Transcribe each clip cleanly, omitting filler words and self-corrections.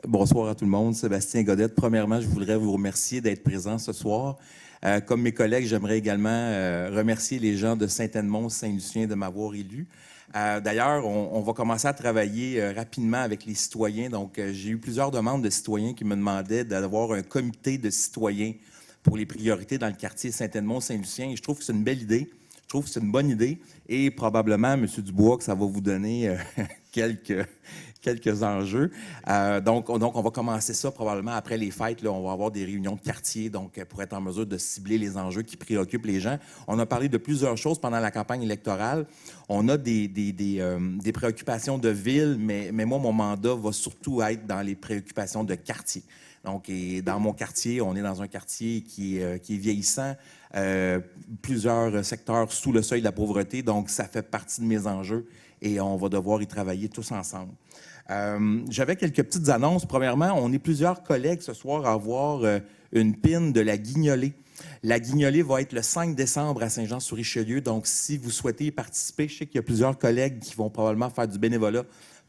Bonsoir à tout le monde. Sébastien Godette. Premièrement, je voudrais vous remercier d'être présent ce soir. Comme mes collègues, j'aimerais également remercier les gens de Saint-Edmond, Saint-Lucien de m'avoir élu. D'ailleurs, on va commencer à travailler rapidement avec les citoyens. Donc, j'ai eu plusieurs demandes de citoyens qui me demandaient d'avoir un comité de citoyens pour les priorités dans le quartier Saint-Edmond, Saint-Lucien. Et je trouve que c'est une belle idée. Je trouve que c'est une bonne idée. Et probablement, M. Dubois, que ça va vous donner quelques enjeux. Donc, on va commencer ça probablement après les fêtes. Là, on va avoir des réunions de quartier donc, pour être en mesure de cibler les enjeux qui préoccupent les gens. On a parlé de plusieurs choses pendant la campagne électorale. On a des préoccupations de ville, mais moi, mon mandat va surtout être dans les préoccupations de quartier. Donc, et dans mon quartier, on est dans un quartier qui est vieillissant, plusieurs secteurs sous le seuil de la pauvreté, donc ça fait partie de mes enjeux et on va devoir y travailler tous ensemble. J'avais quelques petites annonces. Premièrement, on est plusieurs collègues ce soir à avoir une pin de la Guignolée. La Guignolée va être le 5 décembre à Saint-Jean-sur-Richelieu, donc si vous souhaitez y participer, je sais qu'il y a plusieurs collègues qui vont probablement faire du bénévolat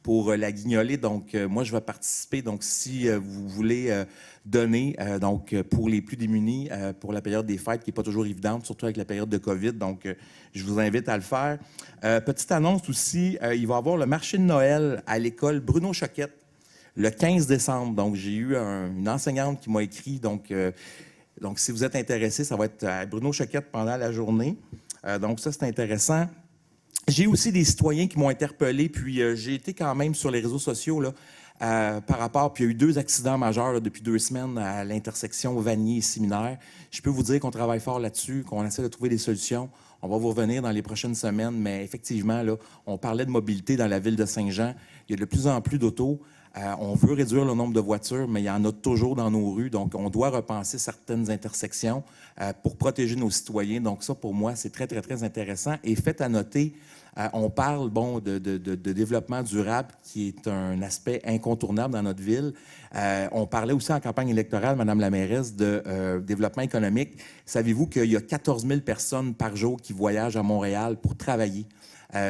pour la Guignolée. Donc, moi, je vais participer. Donc, si vous voulez donner donc pour les plus démunis, pour la période des fêtes, qui n'est pas toujours évidente, surtout avec la période de COVID, donc je vous invite à le faire. Petite annonce aussi, il va y avoir le marché de Noël à l'école Bruno Choquette le 15 décembre. Donc, j'ai eu une enseignante qui m'a écrit. Donc, si vous êtes intéressé, ça va être à Bruno Choquette pendant la journée. Donc, ça, c'est intéressant. J'ai aussi des citoyens qui m'ont interpellé, puis j'ai été quand même sur les réseaux sociaux là, par rapport, puis il y a eu 2 accidents majeurs là, depuis 2 semaines à l'intersection Vanier et Séminaire. Je peux vous dire qu'on travaille fort là-dessus, qu'on essaie de trouver des solutions. On va vous revenir dans les prochaines semaines, mais effectivement, là, on parlait de mobilité dans la ville de Saint-Jean. Il y a de plus en plus d'autos. On veut réduire le nombre de voitures, mais il y en a toujours dans nos rues. Donc, on doit repenser certaines intersections pour protéger nos citoyens. Donc, ça, pour moi, c'est très, très, très intéressant. Et fait à noter, on parle de développement durable qui est un aspect incontournable dans notre ville. On parlait aussi en campagne électorale, Mme la mairesse, de développement économique. Savez-vous qu'il y a 14 000 personnes par jour qui voyagent à Montréal pour travailler?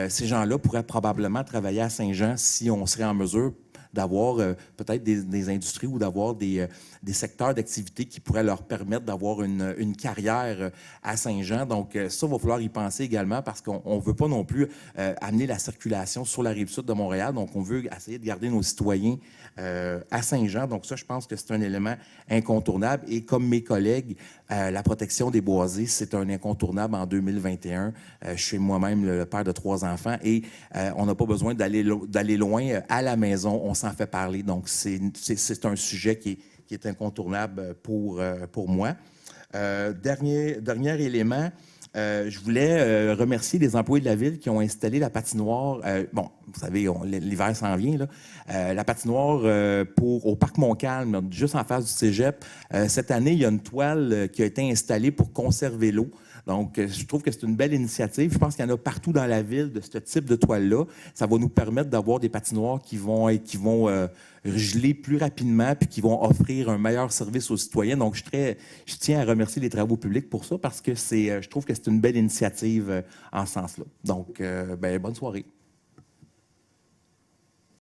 Ces gens-là pourraient probablement travailler à Saint-Jean si on serait en mesure d'avoir peut-être des industries ou d'avoir des secteurs d'activité qui pourraient leur permettre d'avoir une carrière à Saint-Jean. Donc, ça, il va falloir y penser également parce qu'on ne veut pas non plus amener la circulation sur la rive sud de Montréal. Donc, on veut essayer de garder nos citoyens à Saint-Jean. Donc, ça, je pense que c'est un élément incontournable. Et comme mes collègues, la protection des boisés, c'est un incontournable en 2021. Je suis moi-même le père de 3 enfants et on n'a pas besoin d'aller loin à la maison. On s'en fait parler. Donc, c'est un sujet qui est incontournable pour moi. Dernier élément, je voulais remercier les employés de la ville qui ont installé la patinoire. Bon, vous savez, l'hiver s'en vient, là. La patinoire au Parc Montcalm, juste en face du cégep. Cette année, il y a une toile qui a été installée pour conserver l'eau. Donc, je trouve que c'est une belle initiative. Je pense qu'il y en a partout dans la ville de ce type de toile-là. Ça va nous permettre d'avoir des patinoires qui vont geler plus rapidement puis qui vont offrir un meilleur service aux citoyens. Donc, je tiens à remercier les travaux publics pour ça parce que je trouve que c'est une belle initiative en ce sens-là. Donc, bonne soirée.